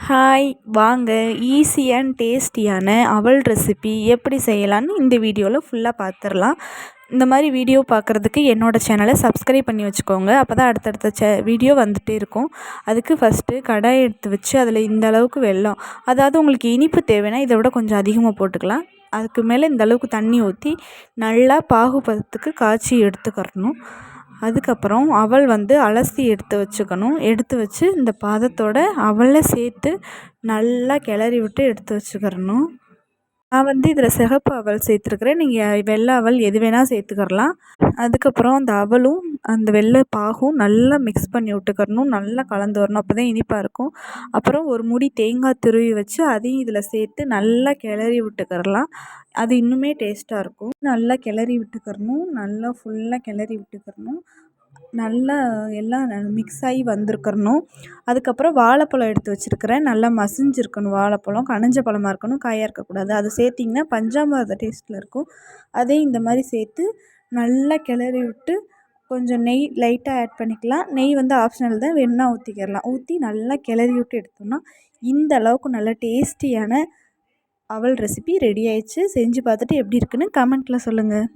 Hi வாங்க easy and டேஸ்டியான அவல் ரெசிபி எப்படி செய்யலான்னு இந்த வீடியோவில் ஃபுல்லாக பார்த்துடலாம். இந்த மாதிரி வீடியோ பார்க்குறதுக்கு என்னோடய சேனலை சப்ஸ்கிரைப் பண்ணி வச்சுக்கோங்க. அப்போ தான் அடுத்தடுத்த வீடியோ வந்துகிட்டே இருக்கும். அதுக்கு ஃபஸ்ட்டு கடாய் எடுத்து வச்சு அதில் இந்த அளவுக்கு வெல்லம், அதாவது உங்களுக்கு இனிப்பு தேவைன்னா இதை விட கொஞ்சம் அதிகமாக போட்டுக்கலாம். அதுக்கு மேலே இந்த அளவுக்கு தண்ணி ஊற்றி நல்லா பாகுபதத்துக்கு காய்ச்சி எடுத்துக்கிறணும். அதுக்கப்புறம் அவல் அலசி எடுத்து வச்சுக்கணும். எடுத்து வச்சு இந்த பதத்தோட அவலை சேர்த்து நல்லா கிளறி விட்டு எடுத்து வச்சுக்கிறணும். நான் இதில் சிகப்பு அவல் சேர்த்துருக்குறேன். நீங்கள் வெள்ளை அவல் எது வேணால் சேர்த்துக்கிறலாம். அதுக்கப்புறம் அந்த அவலும் அந்த வெள்ளை பாகும் நல்லா மிக்ஸ் பண்ணி விட்டுக்கிறணும். நல்லா கலந்து வரணும். அப்போ தான் இனிப்பாக இருக்கும். அப்புறம் ஒரு முடி தேங்காய் துருவி வச்சு அதையும் இதில் சேர்த்து நல்லா கிளறி விட்டுக்கிறலாம். அது இன்னுமே டேஸ்ட்டாக இருக்கும். நல்லா கிளறி விட்டுக்கிறணும். நல்லா ஃபுல்லாக கிளறி விட்டுக்கிறணும். நல்லா எல்லாம் மிக்ஸ் ஆகி வந்திருக்கணும். அதுக்கப்புறம் வாழைப்பழம் எடுத்து வச்சுருக்கிறேன். நல்லா மசிஞ்சிருக்கணும். வாழைப்பழம் கனிஞ்ச பழமாக இருக்கணும், காயாக இருக்கக்கூடாது. அது சேர்த்திங்கன்னா பஞ்சாமிர்த டேஸ்ட்டில் இருக்கும். அதையும் இந்த மாதிரி சேர்த்து நல்லா கிளறி விட்டு கொஞ்சம் நெய் லைட்டாக ஆட் பண்ணிக்கலாம். நெய் ஆப்ஷனல் தான், வேணும்னா ஊற்றிக்கிறலாம். ஊற்றி நல்லா கிளறி விட்டு எடுத்தோம்னா இந்த அளவுக்கு நல்ல டேஸ்டியான அவல் ரெசிபி ரெடி ஆயிடுச்சு. செஞ்சு பார்த்துட்டு எப்படி இருக்குன்னு கமெண்ட்டில் சொல்லுங்கள்.